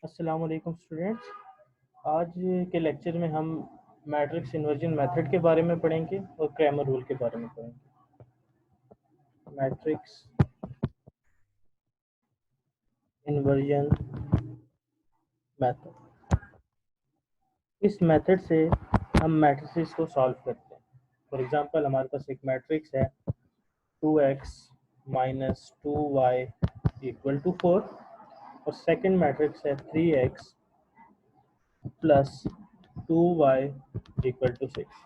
अस्सलाम वालेकुम स्टूडेंट्स। आज के लेक्चर में हम मैट्रिक्स इन्वर्जन मेथड के बारे में पढ़ेंगे और क्रैमर रूल के बारे में पढ़ेंगे। मैट्रिक्स इन्वर्जन मेथड, इस मेथड से हम मैट्रिसेस को सॉल्व करते हैं। फॉर एग्जांपल हमारे पास एक मैट्रिक्स है 2x minus 2y equal to 4 और सेकंड मैट्रिक्स है 3x plus 2y equal to 6।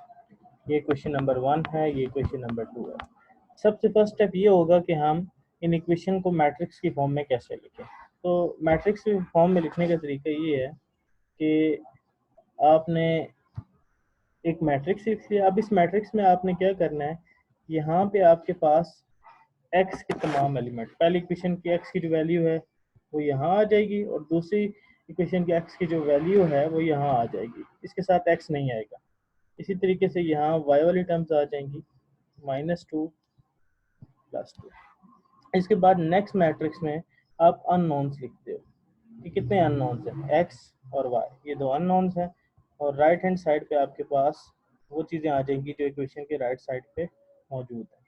ये क्वेश्चन नंबर 1 है, ये क्वेश्चन नंबर 2 है। सबसे फर्स्ट स्टेप ये होगा कि हम इन इक्वेशन को मैट्रिक्स की फॉर्म में कैसे लिखें। तो मैट्रिक्स की फॉर्म में लिखने का तरीका ये है कि आपने एक मैट्रिक्स लिख लिया। अब इस मैट्रिक्स में आपने क्या करना है, यहाँ पे आपके पास एक्स के तमाम एलिमेंट, पहली इक्वेशन की एक्स की जो वैल्यू है वो यहाँ आ जाएगी और दूसरी इक्वेशन की एक्स की जो वैल्यू है वो यहाँ आ जाएगी, इसके साथ एक्स नहीं आएगा। इसी तरीके से यहाँ वाई वाली टर्म्स आ जाएंगी, -2 +2। इसके बाद नेक्स्ट मैट्रिक्स में आप अननोन्स लिखते हो कि कितने अननोन्स हैं, एक्स और वाई, ये दो अननोन्स हैं। और राइट हैंड साइड पे आपके पास वो चीज़ें आ जाएंगी जो इक्वेशन के राइट साइड पे मौजूद है।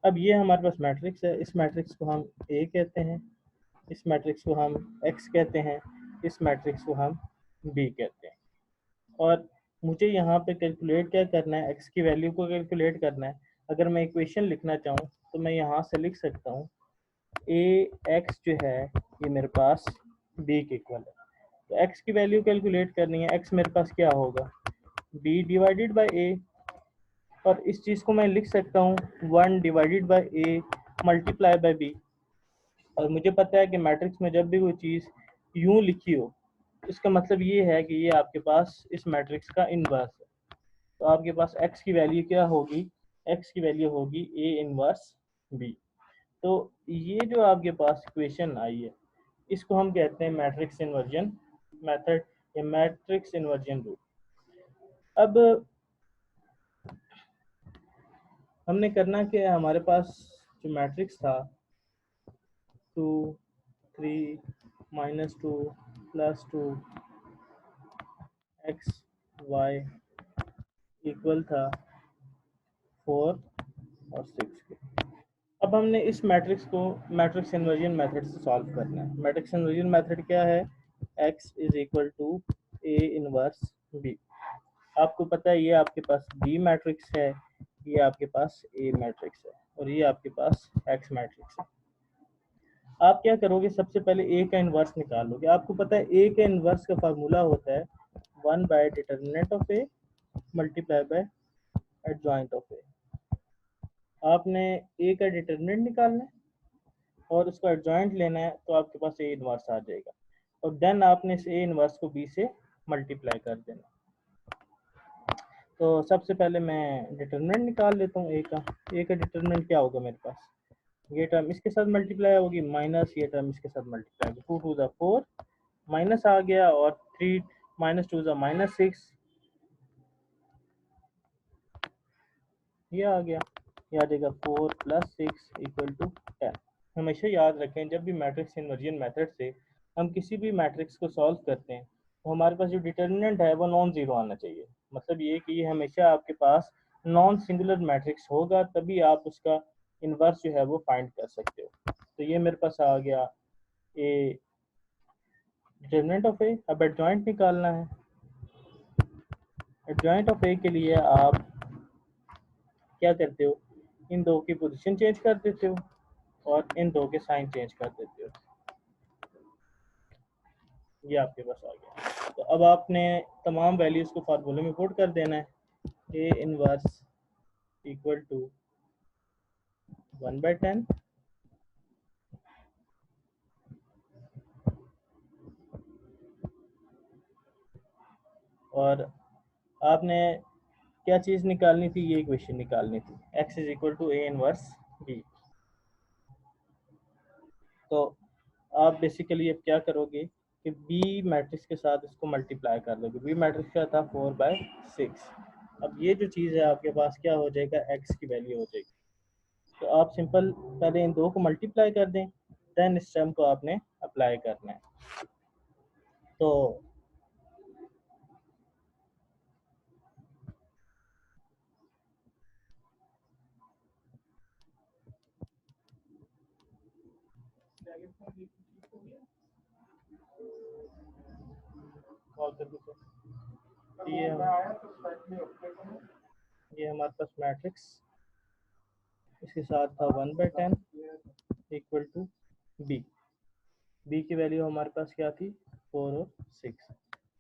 अब ये हमारे पास मैट्रिक्स है, इस मैट्रिक्स को हम ए कहते हैं, इस मैट्रिक्स को हम एक्स कहते हैं, इस मैट्रिक्स को हम बी कहते हैं। और मुझे यहाँ पे कैलकुलेट क्या करना है, एक्स की वैल्यू को कैलकुलेट करना है। अगर मैं इक्वेशन लिखना चाहूँ तो मैं यहाँ से लिख सकता हूँ ए एक्स जो है ये मेरे पास बी के इक्वल है। तो एक्स की वैल्यू कैलकुलेट करनी है, एक्स मेरे पास क्या होगा, बी डिवाइडेड बाई ए। और इस चीज़ को मैं लिख सकता हूँ 1 divided by A multiply by B. और मुझे पता है कि मैट्रिक्स में जब भी कोई चीज़ यूं लिखी हो, इसका मतलब ये है कि ये आपके पास इस मैट्रिक्स का इनवर्स है। तो आपके पास x की वैल्यू क्या होगी, x की वैल्यू होगी a इनवर्स b। तो ये जो आपके पास इक्वेशन आई है, इसको हम कहते हैं मैट्रिक्स इन्वर्जन मेथड या मैट्रिक्स इन्वर्जन रूल। अब हमने करना क्या है, हमारे पास जो मैट्रिक्स था 2 3 -2 +2 x y इक्वल था 4 और 6 के। अब हमने इस मैट्रिक्स को मैट्रिक्स इन्वर्जन मेथड से सॉल्व करना है। मैट्रिक्स इन्वर्जन मेथड क्या है, x is equal to a inverse b। आपको पता है ये आपके पास b मैट्रिक्स है, ये आपके पास a मैट्रिक्स है और ये आपके पास x मैट्रिक्स है। आप क्या करोगे, सबसे पहले a का इनवर्स निकालोगे। आपको पता है a के इनवर्स का फार्मूला होता है 1 bye determinant of a multiply by adjoint of a। आपने a का डिटर्मिनेंट निकालना है और उसका एडजॉइंट लेना है, तो आपके पास ए इनवर्स आ जाएगा। और देन आपने इस ए इनवर्स को बी से मल्टीप्लाई कर देना। तो सबसे पहले मैं डिटर्मिनेंट निकाल लेता हूँ ए का। ए का डिटर्मिनेंट क्या होगा मेरे पास, ये टर्म इसके साथ मल्टीप्लाई होगी माइनस ये टर्म इसके साथ मल्टीप्लाई होगी, 2 2 4 माइनस आ गया और 3 -2 -6 ये आ गया, ये आ जाएगा 4 + 6 इक्वल टू 10। हमेशा याद रखें जब भी मैट्रिक्स इन्वर्जन मेथड से हम किसी भी मैट्रिक्स को सॉल्व करते हैं तो हमारे पास जो डिटर्मिनेंट है वो नॉन जीरो आना चाहिए। मतलब ये कि ये हमेशा आपके पास नॉन सिंगुलर मैट्रिक्स होगा, तभी आप उसका इन्वर्स जो है वो फाइंड कर सकते हो। तो ये मेरे पास आ गया ए डिटर्मिनेंट ऑफ ए। अब एडजॉइंट निकालना है। एडजॉइंट ऑफ ए के लिए आप क्या करते हो, इन दो की पोजीशन चेंज कर देते हो और इन दो के साइन चेंज कर देते हो। ये आपके पास आ गया। तो अब आपने तमाम वैल्यूज को फार्मूले में पुट कर देना है। ए इनवर्स इक्वल टू 1/10 और आपने क्या चीज़ निकालनी थी, ये इक्वेशन निकालनी थी, x is equal to A inverse B. तो आप बेसिकली अब क्या करोगे कि बी मैट्रिक्स के साथ इसको मल्टीप्लाई कर दोगे। बी मैट्रिक्स का था 4/6। अब ये जो चीज़ है आपके पास क्या हो जाएगा, x की वैल्यू हो जाएगी। तो आप सिंपल पहले इन दो को मल्टीप्लाई कर दें, देन इस टर्म को आपने अप्लाई करना है। तो कॉल कर दीजिए। ये हमारे पास मैट्रिक्स, इसके साथ था 1/10 इक्वल टू बी। बी की वैल्यू हमारे पास क्या थी, 4 और 6।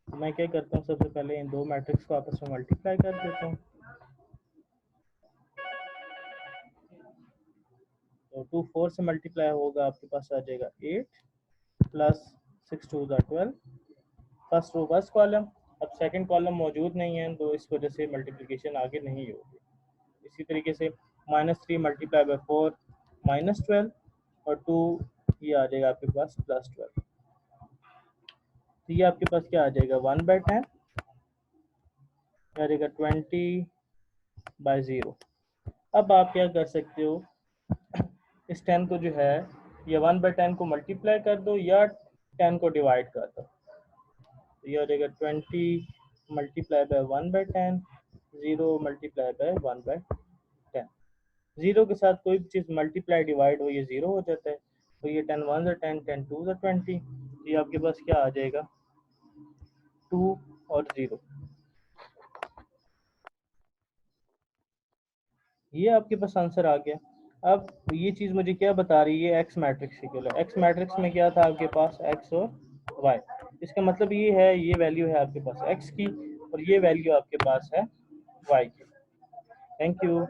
मैं क्या करता हूँ, सबसे पहले इन दो मैट्रिक्स को आपस में मल्टीप्लाई कर देता हूँ। तो 2 4 से मल्टीप्लाई होगा, आपके पास आ जाएगा 8 plus 6 2 12। First row first column. अब सेकंड कॉलम मौजूद नहीं है, तो इस वजह से मल्टीप्लिकेशन आगे नहीं होगी। इसी तरीके से -3 मल्टीप्लाई बाय 4 -12 और 2 ये आ जाएगा आपके पास +12। तो ये आपके पास क्या आ जाएगा, 1/10 आ जाएगा 20/0। अब आप क्या कर सकते हो, इस 10 को जो है ये 1/10 को मल्टीप्लाई कर दो या 10 को डिवाइड कर दो। तो ये हो जाएगा 20 मल्टीप्लाई बाय 1/10, 0 मल्टीप्लाई बाय 1/10। 0 के साथ कोई भी चीज़ मल्टीप्लाई डिवाइड हो ये 0 हो जाता है। तो ये 10 1 10, 10 2 20। ये आपके पास क्या आ जाएगा, 2 और 0। ये आपके पास आंसर आ गया। अब ये चीज़ मुझे क्या बता रही है, एक्स मैट्रिक्स इक्वल है। एक्स मैट्रिक्स में क्या था आपके पास, एक्स और वाई। इसका मतलब ये है, ये वैल्यू है आपके पास एक्स की और ये वैल्यू आपके पास है वाई की। Thank you.